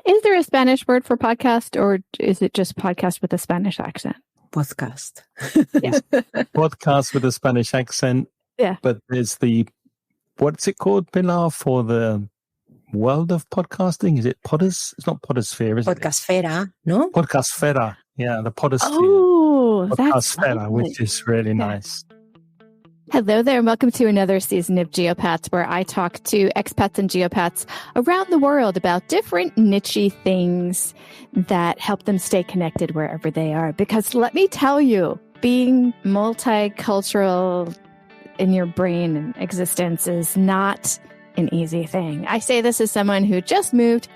Is there a Spanish word for podcast, or is it just podcast with a Spanish accent? Podcast. Yeah. Podcast with a Spanish accent. Yeah. But there's what's it called, Pilar, for the world of podcasting? Is it Podders? It's not Podossphere, is it? Podcastfera, no? Podcastfera. Yeah, the Podosphere. Oh, that's Podcastfera, lovely. which is really nice. Hello there, and welcome to another season of Geopats, where I talk to expats and geopats around the world about different niche things that help them stay connected wherever they are. Because let me tell you, being multicultural in your brain and existence is not an easy thing. I say this as someone who just moved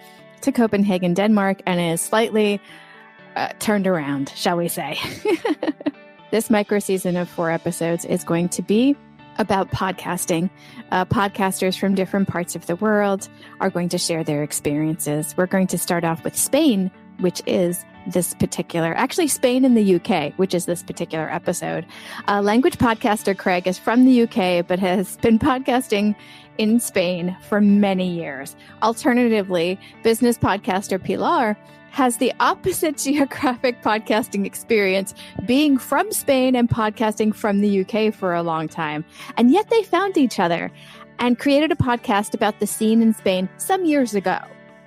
to Copenhagen, Denmark, and is slightly turned around, shall we say. This micro season of 4 episodes is going to be about podcasting. Podcasters from different parts of the world are going to share their experiences. We're going to start off with Spain, which is actually Spain and the UK, which is this particular episode. Language podcaster Craig is from the UK, but has been podcasting in Spain for many years. Alternatively, business podcaster Pilar has the opposite geographic podcasting experience, being from Spain and podcasting from the UK for a long time. And yet they found each other and created a podcast about the scene in Spain some years ago,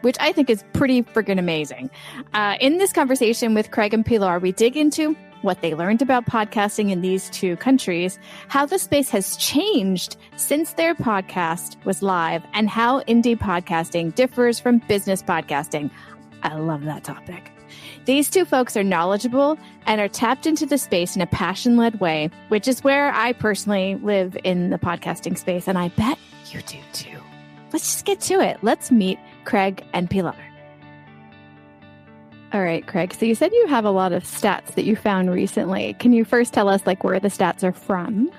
which I think is pretty friggin' amazing. In this conversation with Craig and Pilar, we dig into what they learned about podcasting in these 2 countries, how the space has changed since their podcast was live, and how indie podcasting differs from business podcasting. I love that topic. These 2 folks are knowledgeable and are tapped into the space in a passion-led way, which is where I personally live in the podcasting space, and I bet you do too. Let's just get to it. Let's meet Craig and Pilar. All right, Craig. So you said you have a lot of stats that you found recently. Can you first tell us where the stats are from?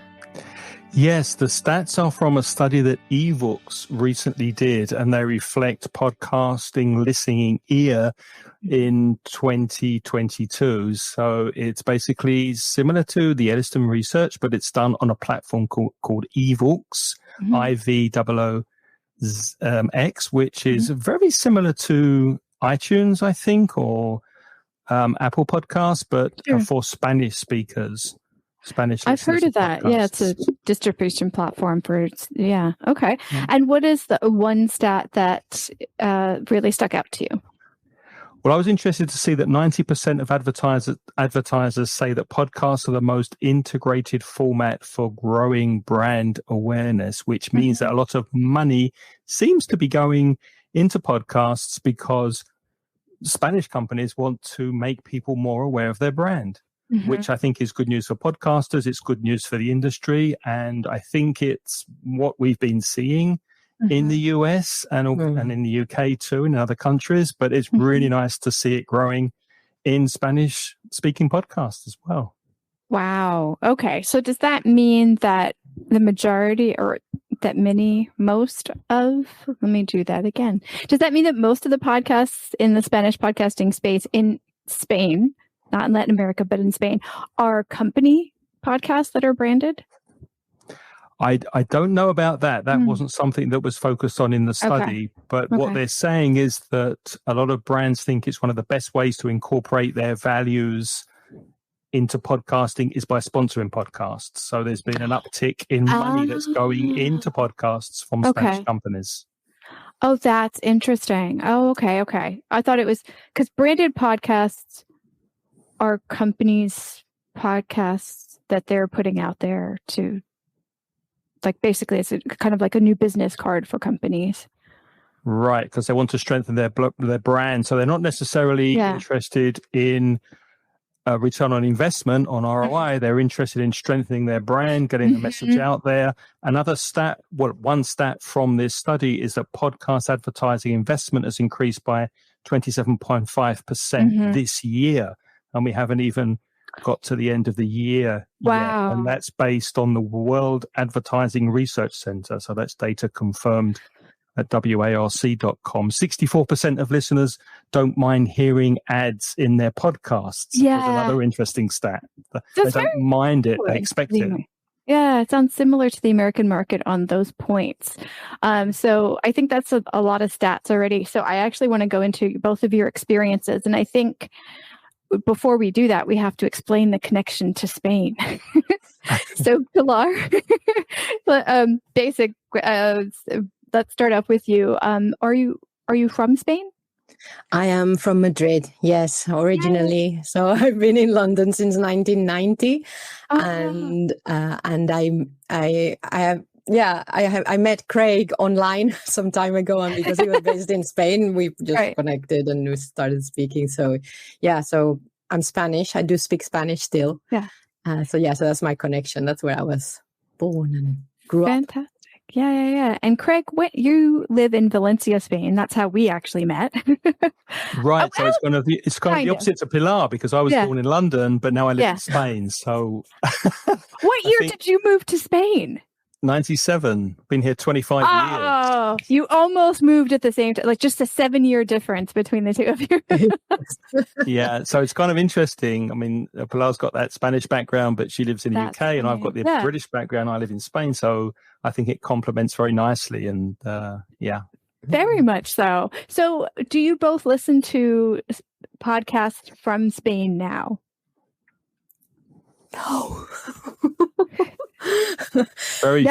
Yes, the stats are from a study that eVoox recently did, and they reflect podcasting listening ear in 2022. So it's basically similar to the Edison research, but it's done on a platform called eVoox, IVOOX, which is very similar to iTunes, I think, or Apple Podcasts, but for Spanish speakers. I've heard of that. Podcasts. Yeah, it's a distribution platform for, okay. Yeah. And what is the one stat that really stuck out to you? Well, I was interested to see that 90% of advertisers say that podcasts are the most integrated format for growing brand awareness, which means that a lot of money seems to be going into podcasts because Spanish companies want to make people more aware of their brand. Which I think is good news for podcasters. It's good news for the industry. And I think it's what we've been seeing in the US and in the UK too, in other countries. But it's really nice to see it growing in Spanish-speaking podcasts as well. Wow. Okay. So does that mean that the majority or that most of, let me do that again. Does that mean that most of the podcasts in the Spanish podcasting space in Spain, not in Latin America, but in Spain, are company podcasts that are branded? I don't know about that. That wasn't something that was focused on in the study. But what they're saying is that a lot of brands think it's one of the best ways to incorporate their values into podcasting is by sponsoring podcasts. So there's been an uptick in money that's going into podcasts from Spanish companies. Oh, that's interesting. Oh, okay. I thought it was because branded podcasts are companies' podcasts that they're putting out there to, basically it's kind of like a new business card for companies. Right, because they want to strengthen their brand. So they're not necessarily interested in return on investment, on ROI. They're interested in strengthening their brand, getting the message out there. One stat from this study is that podcast advertising investment has increased by 27.5% this year. And we haven't even got to the end of the year yet. And that's based on the World Advertising Research Center. So that's data confirmed at WARC.com. 64% of listeners don't mind hearing ads in their podcasts. Yeah. There's another interesting stat. They don't mind it. They expect it. Yeah, it sounds similar to the American market on those points. So I think that's a lot of stats already. So I actually want to go into both of your experiences. And I think before we do that, we have to explain the connection to Spain. So Pilar, basic, let's start off with you. Are you from Spain? I am from Madrid, yes, originally. Yay. So I've been in London since 1990, and I met Craig online some time ago, and because he was based in Spain, we just connected and we started speaking. So so I'm Spanish. I do speak Spanish still. Yeah. So that's my connection. That's where I was born and grew up. Fantastic. Yeah. And Craig, you live in Valencia, Spain. That's how we actually met. Right. So it's kind of the opposite to Pilar, because I was born in London, but now I live in Spain. So what year did you move to Spain? 97. Been here 25 years. Oh, you almost moved at the same time, like just a 7-year difference between the two of you. Yeah, so it's kind of interesting. I mean, Pilar's got that Spanish background, but she lives in the UK, and I've got the British background. I live in Spain, so I think it complements very nicely. And very much so. So, do you both listen to podcasts from Spain now? No. Very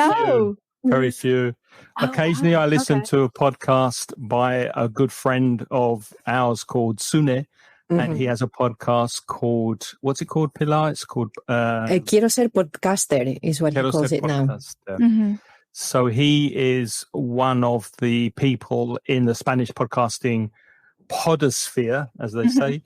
few. Occasionally I listen to a podcast by a good friend of ours called Sune, and he has a podcast called, what's it called, Pilar? It's called Quiero ser podcaster is what he calls it now. So he is one of the people in the Spanish podcasting podosphere, as they say,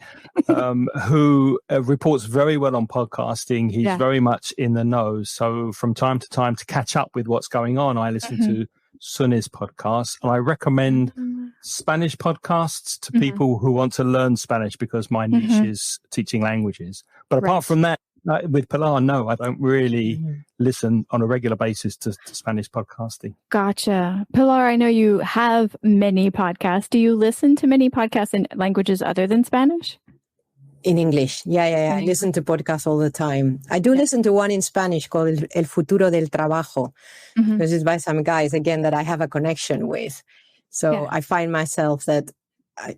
who reports very well on podcasting. He's very much in the know. So from time to time, to catch up with what's going on, I listen to Sune's podcast, and I recommend Spanish podcasts to people who want to learn Spanish, because my niche is teaching languages. But apart from that, with Pilar, no, I don't really listen on a regular basis to Spanish podcasting. Gotcha. Pilar, I know you have many podcasts. Do you listen to many podcasts in languages other than Spanish? In English. Yeah. I listen to podcasts all the time. I do listen to one in Spanish called El Futuro del Trabajo, because it's by some guys, again, that I have a connection with. So I find myself that I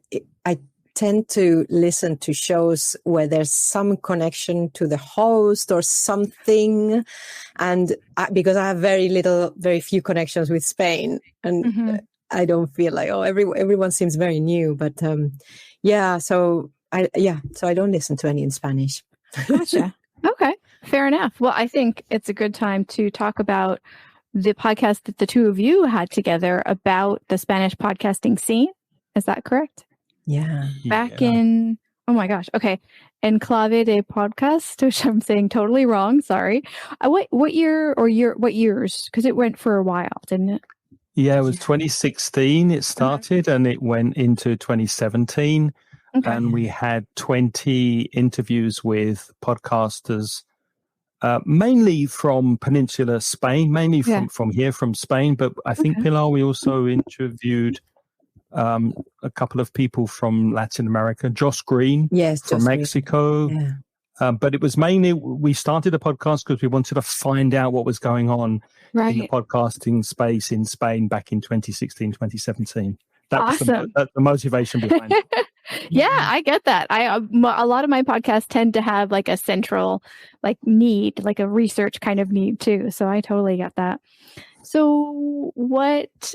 tend to listen to shows where there's some connection to the host or something. And because I have very few connections with Spain, and I don't feel like, everyone seems very new. But so I don't listen to any in Spanish. Gotcha. Okay, fair enough. Well, I think it's a good time to talk about the podcast that the two of you had together about the Spanish podcasting scene. Is that correct? Yeah. Back in, oh my gosh. Okay. Enclave de Podcast, which I'm saying totally wrong. Sorry. What year or what years? Because it went for a while, didn't it? Yeah, it was 2016 it started, and it went into 2017. Okay. And we had 20 interviews with podcasters, mainly from Peninsular Spain, mainly from here, from Spain. But I think, Pilar, we also interviewed a couple of people from Latin America, Josh Green from Mexico. Yeah. But it was mainly, we started a podcast because we wanted to find out what was going on in the podcasting space in Spain back in 2016, 2017. That's awesome. That's the motivation behind it. Yeah, I get that. A lot of my podcasts tend to have like a central need, like a research kind of need too. So I totally get that. So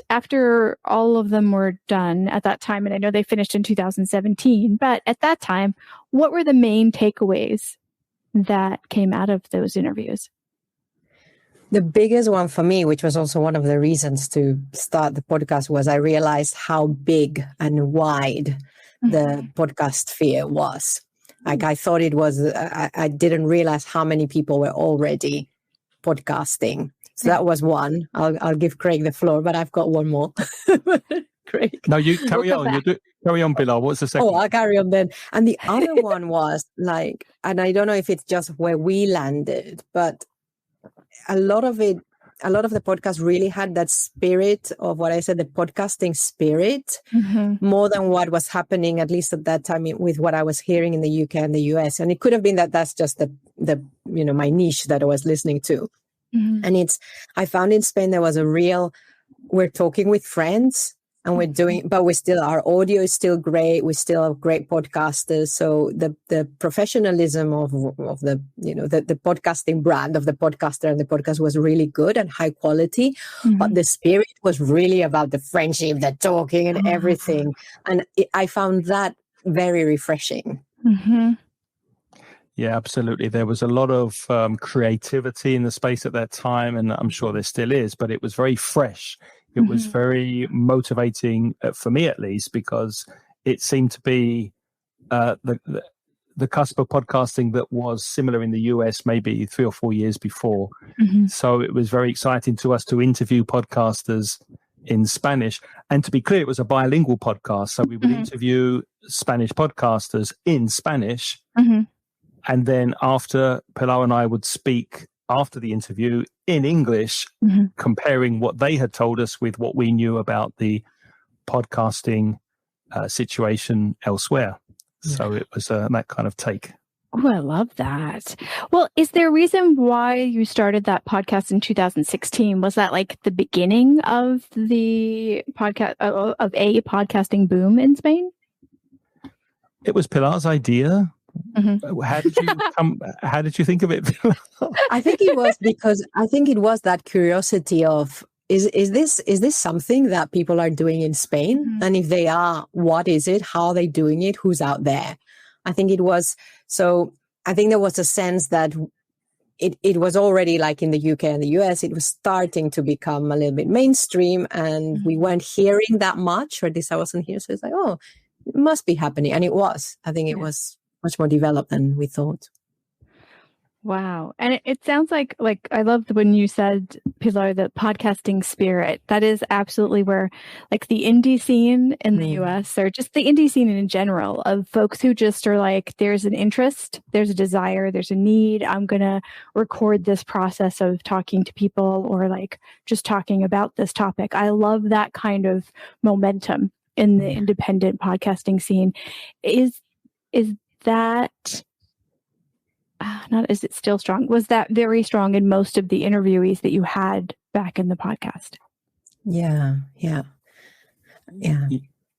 after all of them were done at that time, and I know they finished in 2017, but at that time, what were the main takeaways that came out of those interviews? The biggest one for me, which was also one of the reasons to start the podcast, was I realized how big and wide the podcast sphere was. Like I thought it was, I didn't realize how many people were already podcasting. So that was one. I'll give Craig the floor, but I've got one more. Craig. No, you carry on. Carry on, Pilar. What's the second? Oh, I'll carry on then. And the other one was and I don't know if it's just where we landed, but a lot of the podcast really had that spirit of what I said, the podcasting spirit, more than what was happening, at least at that time, with what I was hearing in the UK and the US. And it could have been that that's just the my niche that I was listening to. And I found in Spain there was we're talking with friends and our audio is still great. We still have great podcasters. So the professionalism of the, the podcasting brand of the podcaster and the podcast was really good and high quality, but the spirit was really about the friendship, the talking and everything. And I found that very refreshing. Yeah, absolutely. There was a lot of creativity in the space at that time, and I'm sure there still is, but it was very fresh. It was very motivating, for me at least, because it seemed to be the cusp of podcasting that was similar in the US maybe 3 or 4 years before. So it was very exciting to us to interview podcasters in Spanish. And to be clear, it was a bilingual podcast. So we would interview Spanish podcasters in Spanish. And then after, Pilar and I would speak after the interview in English, comparing what they had told us with what we knew about the podcasting situation elsewhere. So it was that kind of take. Oh, I love that. Well, is there a reason why you started that podcast in 2016? Was that like the beginning of the podcast, of a podcasting boom in Spain? It was Pilar's idea. How did you think of it? I think it was that curiosity of is this something that people are doing in Spain? And if they are, what is it? How are they doing it? Who's out there? I think it was. So I think there was a sense that it was already like in the UK and the US, it was starting to become a little bit mainstream, and we weren't hearing that much, or at least I wasn't here. So it's like, oh, it must be happening. And it was. I think it was much more developed than we thought. Wow. And it sounds like I loved when you said, Pilar, the podcasting spirit. That is absolutely where like the indie scene in the US, or just the indie scene in general, of folks who just are like, there's an interest, there's a desire, there's a need. I'm going to record this process of talking to people, or like just talking about this topic. I love that kind of momentum in the independent podcasting scene. Is that is it still strong? Was that very strong in most of the interviewees that you had back in the podcast? Yeah.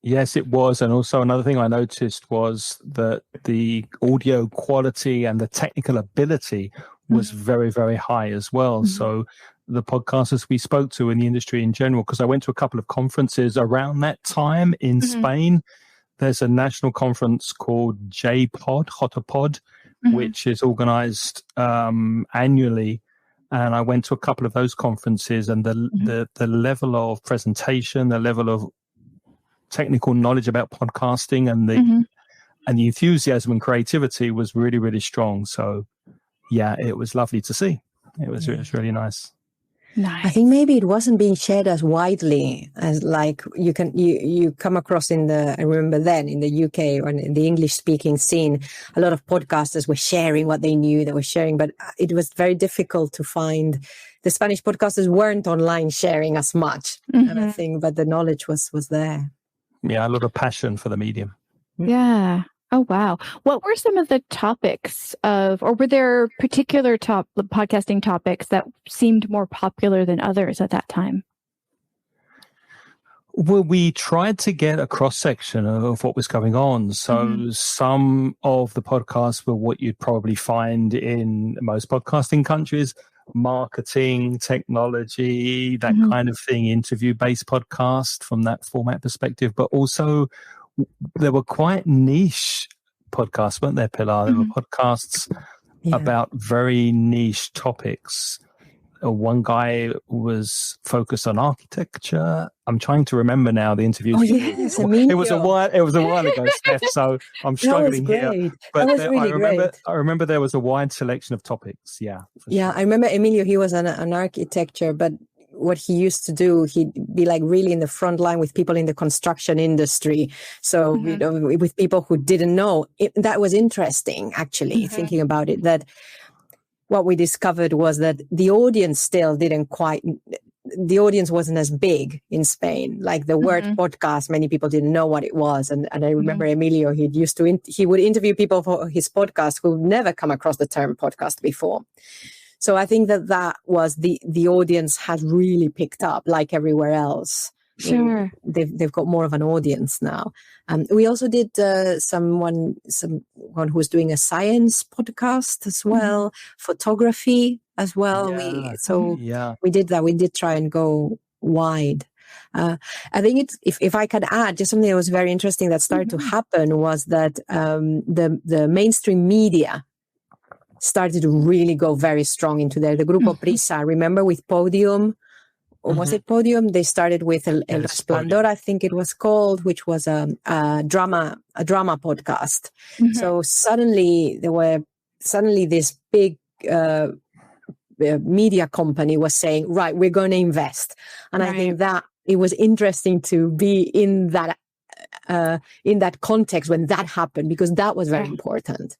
Yes, it was. And also another thing I noticed was that the audio quality and the technical ability was very, very high as well. So the podcasters we spoke to in the industry in general, because I went to a couple of conferences around that time in Spain. There's a national conference called JPod, which is organized annually. And I went to a couple of those conferences, and the level of presentation, the level of technical knowledge about podcasting, and the enthusiasm and creativity was really, really strong. So yeah, it was lovely to see. It was really nice. Nice. I think maybe it wasn't being shared as widely as like you come across I remember then in the UK or in the English speaking scene, a lot of podcasters were sharing what they knew, they were sharing, but it was very difficult to find. The Spanish podcasters weren't online sharing as much, and I think, but the knowledge was there. Yeah, a lot of passion for the medium. Yeah. Oh, wow. What were some of the topics or were there particular podcasting topics that seemed more popular than others at that time? Well, we tried to get a cross-section of what was going on. So some of the podcasts were what you'd probably find in most podcasting countries: marketing, technology, that kind of thing, interview-based podcast from that format perspective. But also there were quite niche podcasts, weren't there, Pilar? There were podcasts about very niche topics. One guy was focused on architecture. I'm trying to remember now the interview. Oh yes, Emilio. It was a while ago, Steph. So I'm struggling here. But I remember there was a wide selection of topics. Yeah. Yeah, sure. I remember Emilio. He was an architecture, but what he used to do, he'd be like really in the front line with people in the construction industry. So, with people who didn't know. That was interesting, actually, thinking about it, that what we discovered was that the audience still the audience wasn't as big in Spain. Like the word podcast, many people didn't know what it was. And I remember Emilio, he would interview people for his podcast who'd never come across the term podcast before. So I think that was the audience had really picked up, like everywhere else. Sure. They've got more of an audience now. We also did someone who was doing a science podcast as well, photography as well. Yeah. We did that. We did try and go wide. I think if I could add just something that was very interesting that started to happen was that the mainstream media started to really go very strong into there. The Grupo Prisa, remember, with Podium, or was it Podium? They started with El Resplandor, I think it was called, which was a drama podcast. So suddenly this big media company was saying, right, we're going to invest. And I think that it was interesting to be in that context when that happened, because that was very important.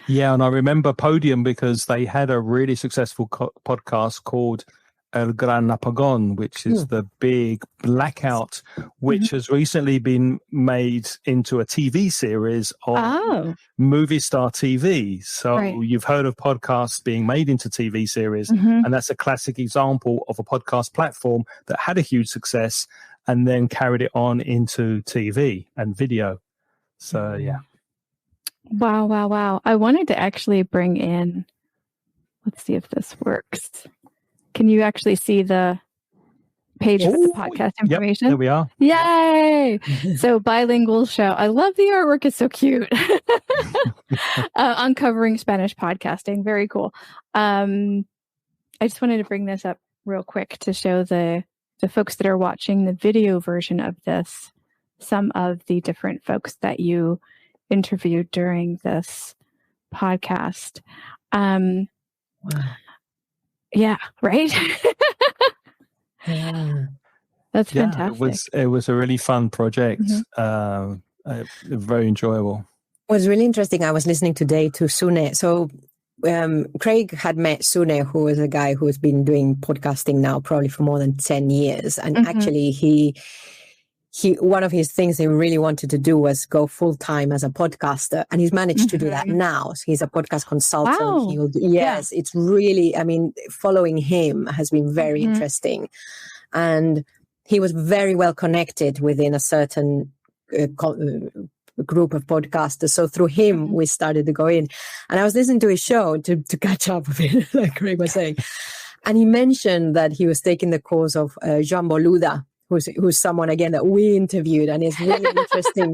Yeah, and I remember Podium because they had a really successful podcast called El Gran Apagón, which is the big blackout, which has recently been made into a TV series on Movistar TV. So you've heard of podcasts being made into TV series, and that's a classic example of a podcast platform that had a huge success and then carried it on into TV and video. So, yeah. Wow. I wanted to actually bring in, let's see if this works. Can you actually see the page with the podcast information? Yep, there we are. Yay! So bilingual show. I love the artwork. It's so cute. Uncovering Spanish podcasting. Very cool. I just wanted to bring this up real quick to show the folks that are watching the video version of this, some of the different folks that you interviewed during this podcast. Wow. Yeah, right? That's fantastic. It was a really fun project. Very enjoyable. It was really interesting. I was listening today to Sune. So Craig had met Sune, who is a guy who has been doing podcasting now probably for more than 10 years. And actually he one of his things he really wanted to do was go full-time as a podcaster, and he's managed to do that now. So he's a podcast consultant. Wow. It's really, I mean, following him has been very interesting. And he was very well connected within a certain group of podcasters. So through him, we started to go in. And I was listening to his show to catch up a bit, like Craig was saying. And he mentioned that he was taking the course of Jean Boluda, who's someone again that we interviewed, and it's really interesting.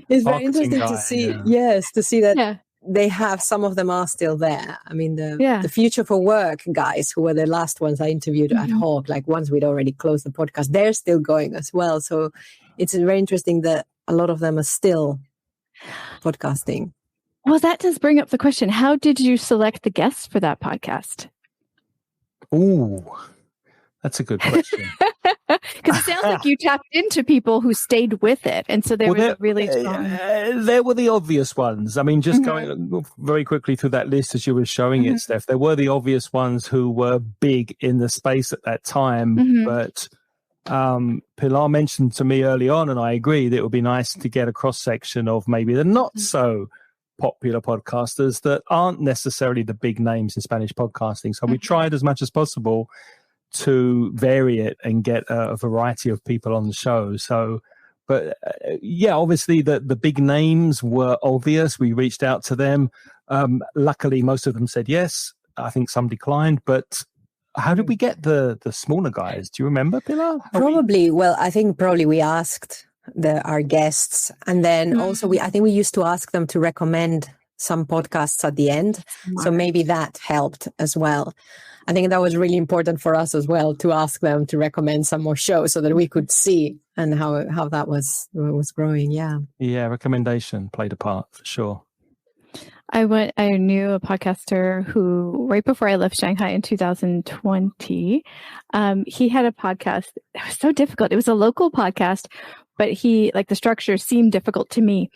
It's very interesting to see, to see that they have, some of them are still there. I mean, the Future for Work guys, who were the last ones I interviewed ad hoc, like once we'd already closed the podcast, they're still going as well. So it's very interesting that a lot of them are still podcasting. Well, that does bring up the question: how did you select the guests for that podcast? Ooh, that's a good question. Because it sounds like you tapped into people who stayed with it, and so there was a really strong. There were the obvious ones. I mean, just going very quickly through that list as you were showing it, Steph. There were the obvious ones who were big in the space at that time, but Pilar mentioned to me early on, and I agree that it would be nice to get a cross section of maybe the not so popular podcasters that aren't necessarily the big names in Spanish podcasting. So we tried as much as possible to vary it and get a variety of people on the show. So, but obviously the big names were obvious. We reached out to them. Luckily, most of them said yes. I think some declined, but how did we get the smaller guys? Do you remember, Pilar? I think probably we asked our guests, and then also I think we used to ask them to recommend some podcasts at the end. So maybe that helped as well. I think that was really important for us as well, to ask them to recommend some more shows so that we could see and how that was growing. Yeah, recommendation played a part for sure. I knew a podcaster who, right before I left Shanghai in 2020, he had a podcast. It was so difficult. It was a local podcast, but the structure seemed difficult to me.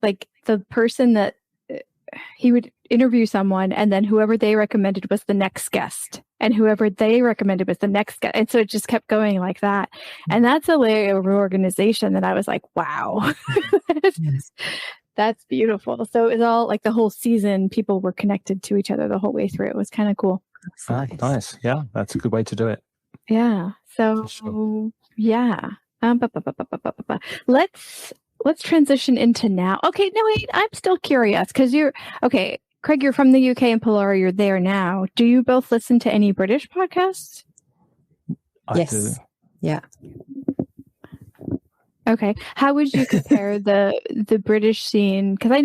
Like the person that he would interview someone, and then whoever they recommended was the next guest, and whoever they recommended was the next guest. And so it just kept going like that. And that's a layer of organization that I was like, wow, That's beautiful. So it was all like the whole season, people were connected to each other the whole way through. It was kind of cool. Nice. Yeah, that's a good way to do it. Yeah. So, sure. Yeah. Let's transition into now. Okay, no, wait, I'm still curious because Craig, you're from the UK and Pilar, you're there now. Do you both listen to any British podcasts? Yes. I do. Yeah. Okay. How would you compare the British scene? Because I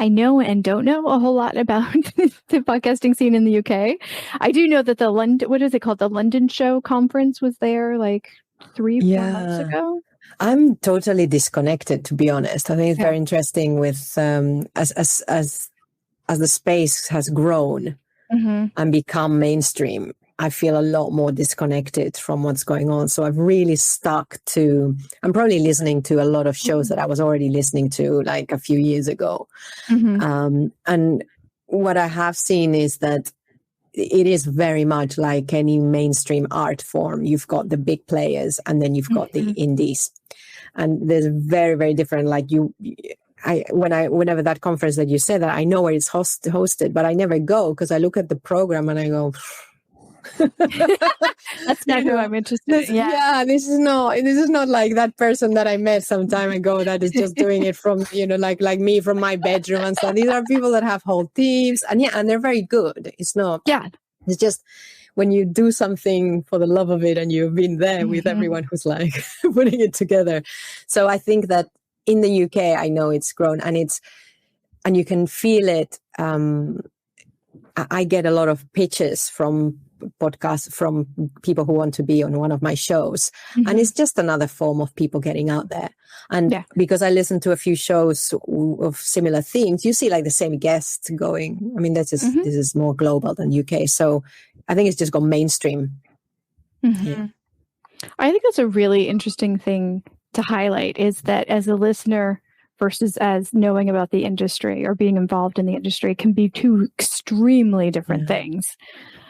know and don't know a whole lot about the podcasting scene in the UK. I do know that the London Show conference was there like 3-4 months ago. I'm totally disconnected, to be honest. I think it's very interesting with as the space has grown and become mainstream. I feel a lot more disconnected from what's going on. So I've really I'm probably listening to a lot of shows that I was already listening to like a few years ago. And what I have seen is that it is very much like any mainstream art form. You've got the big players and then you've got the indies. And there's very, very different, like whenever that conference that you said that, I know where it's hosted, but I never go because I look at the program and I go, that's not who I'm interested in. This is not like that person that I met some time ago that is just doing it from, like me from my bedroom and stuff. These are people that have whole teams and they're very good. It's not, it's just when you do something for the love of it and you've been there with everyone who's like putting it together. So I think that in the UK, I know it's grown and you can feel it. I get a lot of pitches from podcasts from people who want to be on one of my shows. And it's just another form of people getting out there. And because I listen to a few shows of similar themes, you see like the same guests going. I mean, this is more global than UK. So I think it's just gone mainstream. Yeah. I think that's a really interesting thing to highlight is that as a listener versus as knowing about the industry or being involved in the industry can be two extremely different things.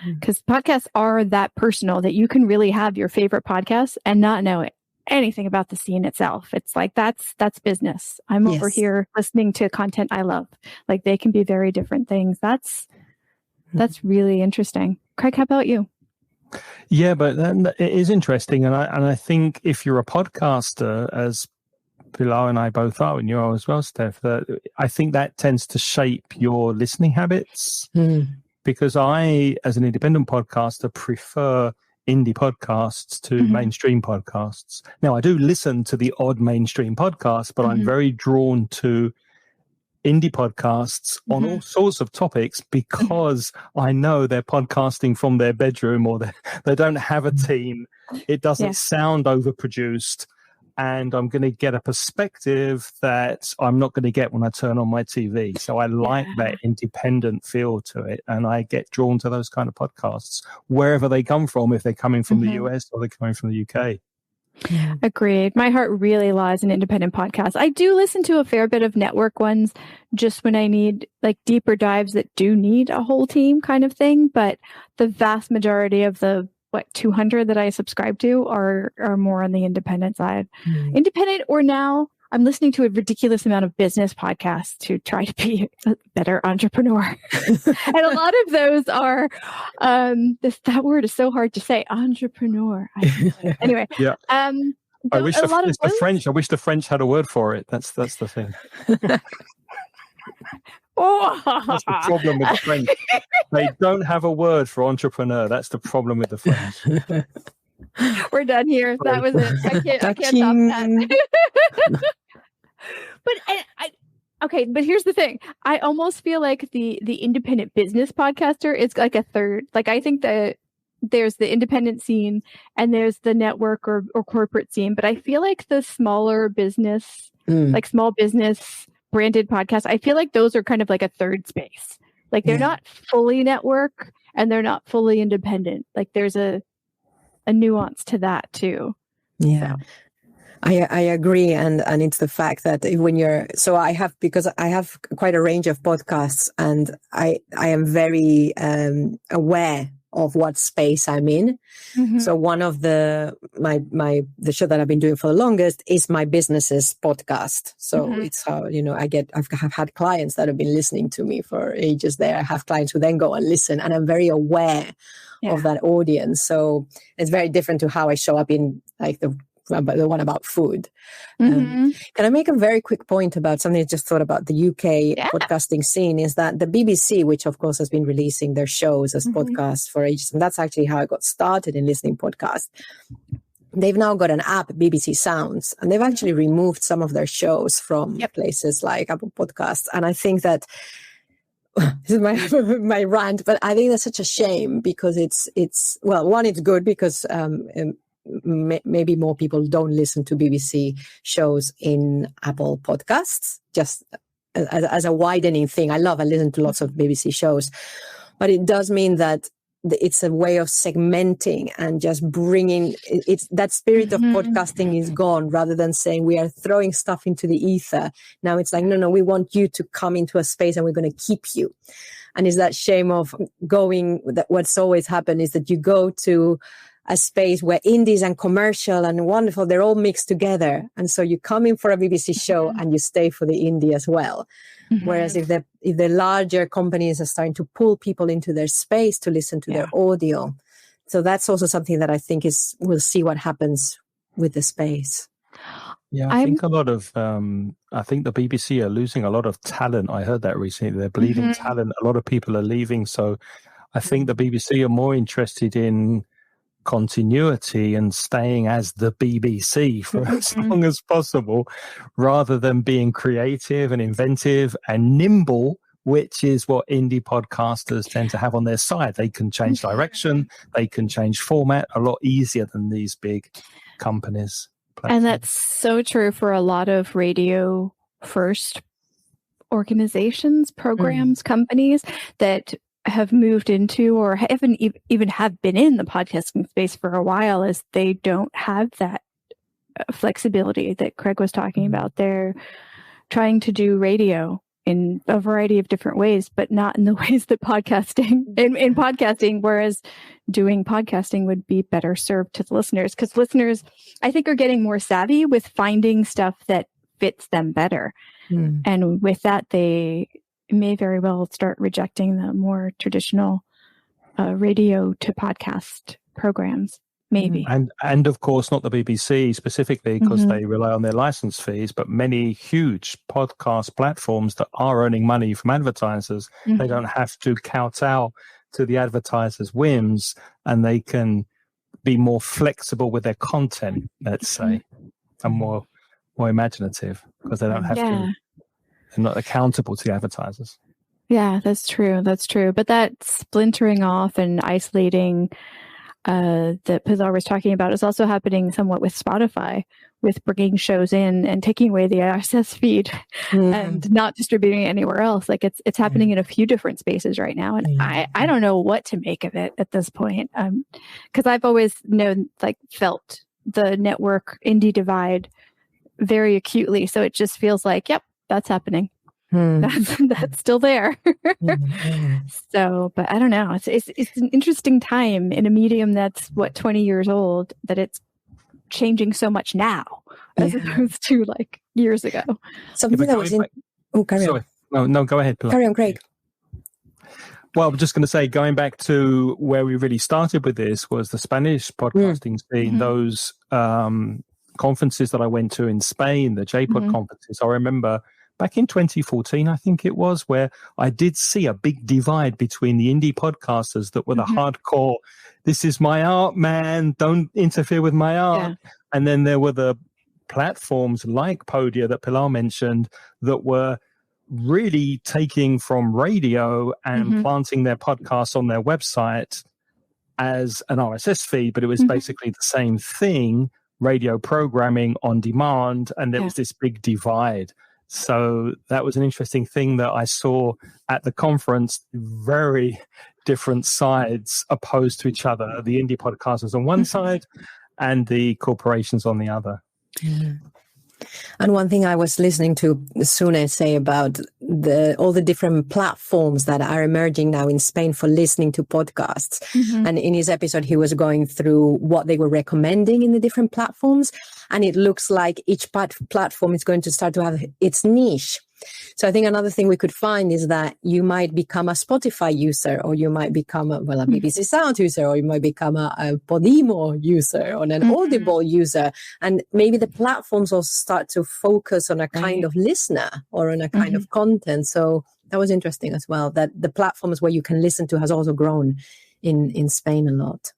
Because podcasts are that personal that you can really have your favorite podcast and not know anything about the scene itself. It's like, that's business. I'm over here listening to content I love. Like they can be very different things. That's really interesting. Craig, how about you? Yeah, but it is interesting. And I think if you're a podcaster, as Pilar and I both are, and you are as well, Steph, that I think that tends to shape your listening habits. Because I, as an independent podcaster, prefer indie podcasts to mainstream podcasts. Now, I do listen to the odd mainstream podcast, but I'm very drawn to indie podcasts on all sorts of topics because I know they're podcasting from their bedroom or they don't have a team. It doesn't sound overproduced. And I'm going to get a perspective that I'm not going to get when I turn on my TV. So I like that independent feel to it. And I get drawn to those kind of podcasts, wherever they come from, if they're coming from the US or they're coming from the UK. Agreed. My heart really lies in independent podcasts. I do listen to a fair bit of network ones just when I need like deeper dives that do need a whole team kind of thing. But the vast majority of the 200 that I subscribe to are more on the independent side. Independent, or now I'm listening to a ridiculous amount of business podcasts to try to be a better entrepreneur. And a lot of those are, that word is so hard to say, entrepreneur. Anyway. Yeah. I wish the French had a word for it. That's the thing. That's the problem with the French. They don't have a word for entrepreneur. That's the problem with the French. We're done here. That was it. I can't top that. But here's the thing. I almost feel like the independent business podcaster is like a third. Like I think that there's the independent scene and there's the network or corporate scene. But I feel like the smaller business, like small business branded podcasts, I feel like those are kind of like a third space. Like they're not fully network and they're not fully independent. Like there's a nuance to that too. Yeah. So. I agree. And it's the fact that when because I have quite a range of podcasts and I am very aware of what space I'm in. So one of the show that I've been doing for the longest is my business's podcast. So it's how, I've had clients that have been listening to me for ages there. I have clients who then go and listen, and I'm very aware of that audience. So it's very different to how I show up in like the one about food. Can I make a very quick point about something I just thought about the UK podcasting scene, is that the BBC, which of course has been releasing their shows as podcasts for ages, and that's actually how I got started in listening podcasts. They've now got an app, BBC Sounds, and they've actually removed some of their shows from places like Apple Podcasts. And I think that this is my rant, but I think that's such a shame, because it's one, it's good because maybe more people don't listen to BBC shows in Apple Podcasts, just as a widening thing. I listen to lots of BBC shows, but it does mean that it's a way of segmenting and just bringing it's that spirit of podcasting is gone. Rather than saying we are throwing stuff into the ether, now it's like, no, we want you to come into a space and we're going to keep you. And it's that shame of what's always happened is that you go to a space where indies and commercial and wonderful, they're all mixed together. And so you come in for a BBC show and you stay for the indie as well. Whereas if the larger companies are starting to pull people into their space to listen to their audio. So that's also something that I think we'll see what happens with the space. Yeah, I think a lot of, I think the BBC are losing a lot of talent. I heard that recently. They're bleeding talent. A lot of people are leaving. So I think the BBC are more interested in continuity and staying as the BBC for as long as possible, rather than being creative and inventive and nimble, which is what indie podcasters tend to have on their side. They can change direction, they can change format a lot easier than these big companies. And that's so true for a lot of radio first organizations, programs, companies that have moved into or haven't even have been in the podcasting space for a while, is they don't have that flexibility that Craig was talking about. They're trying to do radio in a variety of different ways, but not in the ways that podcasting in podcasting, whereas doing podcasting would be better served to the listeners, because listeners, I think, are getting more savvy with finding stuff that fits them better. And with that, they may very well start rejecting the more traditional radio to podcast programs, maybe. And of course, not the BBC specifically, because they rely on their license fees, but many huge podcast platforms that are earning money from advertisers, they don't have to kowtow to the advertisers' whims, and they can be more flexible with their content, let's say, and more imaginative, because they don't have to. They're not accountable to the advertisers. Yeah, that's true. That's true. But that splintering off and isolating that Pilar was talking about is also happening somewhat with Spotify, with bringing shows in and taking away the RSS feed and not distributing it anywhere else. Like it's happening in a few different spaces right now. And I don't know what to make of it at this point. Because I've always felt the network indie divide very acutely. So it just feels like, yep, that's happening. That's still there. So, but I don't know. It's an interesting time in a medium that's 20 years old, that it's changing so much now as opposed to like years ago. Something that was carry on. No, go ahead, Pilar. Carry on, Craig. Well, I'm just going to say, going back to where we really started with this was the Spanish podcasting scene. Those conferences that I went to in Spain, the JPod conferences, I remember back in 2014, I think it was, where I did see a big divide between the indie podcasters that were the hardcore, this is my art, man, don't interfere with my art. And then there were the platforms like Podia that Pilar mentioned that were really taking from radio and planting their podcasts on their website as an RSS feed, but it was basically the same thing, radio programming on demand, and there was this big divide. So that was an interesting thing that I saw at the conference, very different sides opposed to each other, the indie podcasters on one side and the corporations on the other. And one thing I was listening to Sune say about all the different platforms that are emerging now in Spain for listening to podcasts. Mm-hmm. And in his episode, he was going through what they were recommending in the different platforms. And it looks like each platform is going to start to have its niche. So I think another thing we could find is that you might become a Spotify user, or you might become a BBC Sound user, or you might become a Podimo user or an Audible user. And maybe the platforms also start to focus on a kind of listener or on a kind of content. So that was interesting as well, that the platforms where you can listen to has also grown in Spain a lot.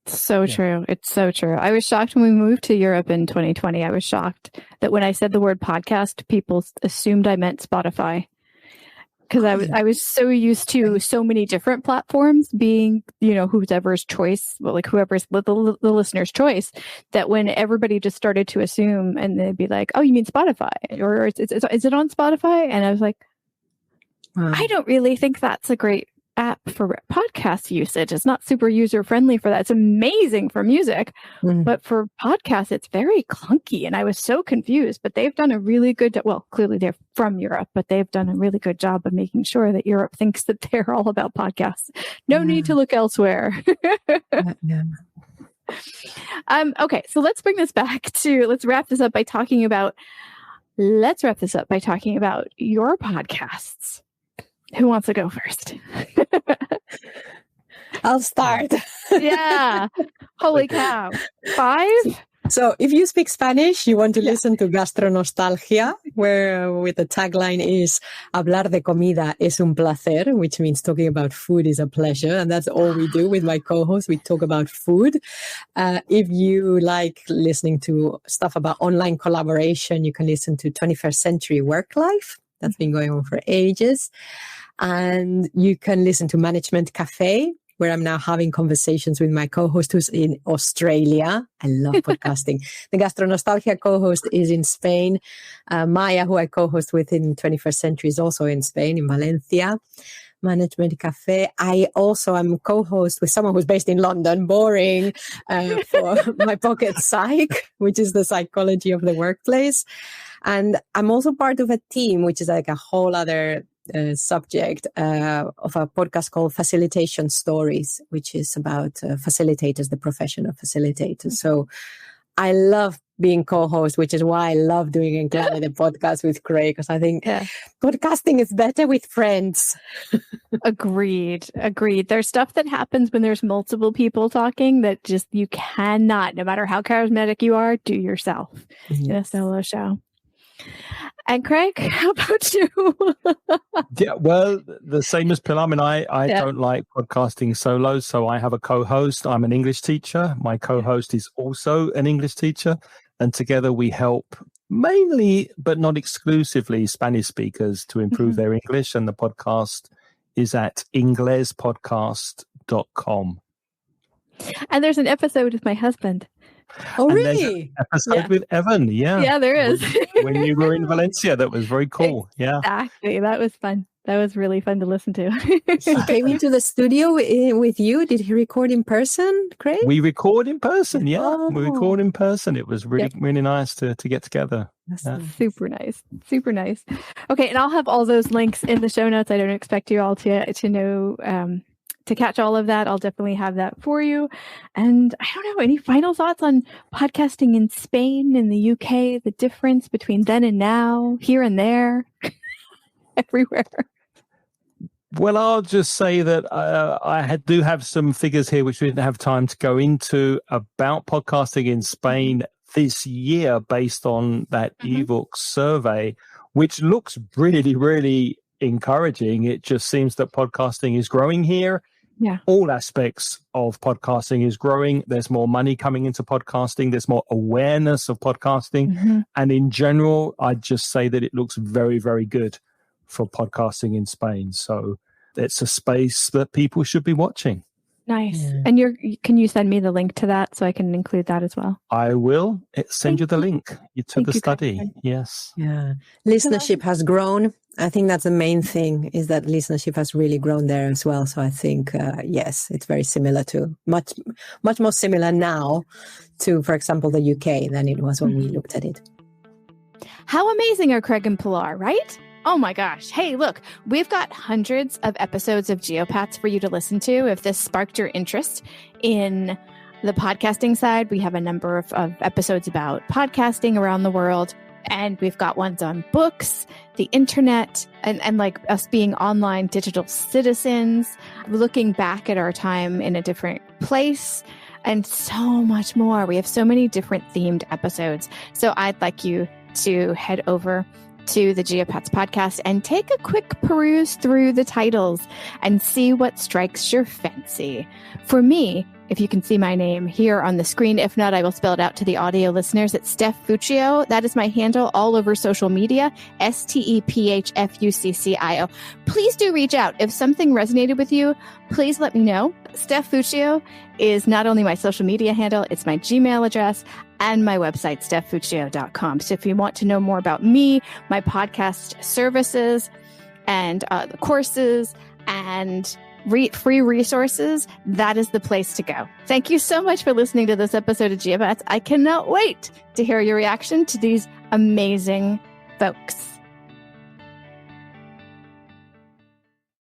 So true. It's so true. I was shocked when we moved to Europe in 2020. I was shocked that when I said the word podcast, people assumed I meant Spotify. Because I was so used to so many different platforms being, whoever's choice, whoever's the listener's choice, that when everybody just started to assume, and they'd be like, "Oh, you mean Spotify? Or is it on Spotify?" And I was like, I don't really think that's a great app for podcast usage. It's not super user friendly for that. It's amazing for music, but for podcasts, it's very clunky. And I was so confused, but they've done a really good job. Well, clearly they're from Europe, but they've done a really good job of making sure that Europe thinks that they're all about podcasts. No need to look elsewhere. Okay. So let's bring this back let's wrap this up by talking about your podcasts. Who wants to go first? I'll start. Yeah. Holy cow. 5? So if you speak Spanish, you want to listen to Gastronostalgia, where the tagline is Hablar de comida es un placer, which means talking about food is a pleasure. And that's all we do with my co-host. We talk about food. If you like listening to stuff about online collaboration, you can listen to 21st Century Work Life. That's been going on for ages. And you can listen to Management Cafe, where I'm now having conversations with my co-host who's in Australia. I love podcasting. The Gastronostalgia co-host is in Spain. Maya, who I co-host with in 21st Century, is also in Spain, in Valencia. Management Cafe. I also am co-host with someone who's based in London, boring, for my Pocket Psych, which is the psychology of the workplace. And I'm also part of a team, which is like a whole other subject of a podcast called Facilitation Stories, which is about facilitators, the profession of facilitators. So I love being co-host, which is why I love doing Enclave, the podcast with Craig, because I think podcasting is better with friends. Agreed. There's stuff that happens when there's multiple people talking that just you cannot, no matter how charismatic you are, do yourself in a solo show. And Craig, how about you? Yeah, well, the same as Pilar. I mean, I don't like podcasting solo, so I have a co-host. I'm an English teacher. My co-host is also an English teacher. And together we help mainly, but not exclusively, Spanish speakers to improve their English. And the podcast is at inglespodcast.com. And there's an episode with my husband. Oh, really? Episode with Evan, Yeah, there is. when you were in Valencia, that was very cool. Yeah, exactly. That was fun. That was really fun to listen to. He came into the studio with you. Did he record in person, Craig? We record in person, We record in person. It was really, really nice to get together. That's nice. Super nice. Super nice. Okay, and I'll have all those links in the show notes. I don't expect you all to know... to catch all of that. I'll definitely have that for you. And I don't know, any final thoughts on podcasting in Spain, in the UK, the difference between then and now, here and there, everywhere? Well, I'll just say that I do have some figures here, which we didn't have time to go into, about podcasting in Spain this year based on that eVoox survey, which looks really, really encouraging. It just seems that podcasting is growing here. Yeah. All aspects of podcasting is growing. There's more money coming into podcasting. There's more awareness of podcasting. And in general, I'd just say that it looks very, very good for podcasting in Spain. So it's a space that people should be watching. Nice. Yeah. And can you send me the link to that so I can include that as well? I will send you the link to the study. Guys. Yes. Yeah. Listenership has grown. I think that's the main thing, is that listenership has really grown there as well. So I think, yes, it's very similar to, much more similar now to, for example, the UK than it was when we looked at it. How amazing are Craig and Pilar, right? Oh my gosh. Hey, look, we've got hundreds of episodes of Geopats for you to listen to. If this sparked your interest in the podcasting side, we have a number of episodes about podcasting around the world. And we've got ones on books, the internet, and like us being online digital citizens, looking back at our time in a different place, and so much more. We have so many different themed episodes. So I'd like you to head over to the Geopats podcast and take a quick peruse through the titles and see what strikes your fancy. For me, if you can see my name here on the screen, if not, I will spell it out to the audio listeners. It's Steph Fuccio. That is my handle all over social media, STEPHFUCCIO. Please do reach out. If something resonated with you, please let me know. Steph Fuccio is not only my social media handle, it's my Gmail address and my website, stephfuccio.com. So if you want to know more about me, my podcast services, and the courses, and free resources, that is the place to go. Thank you so much for listening to this episode of Geopats. I cannot wait to hear your reaction to these amazing folks.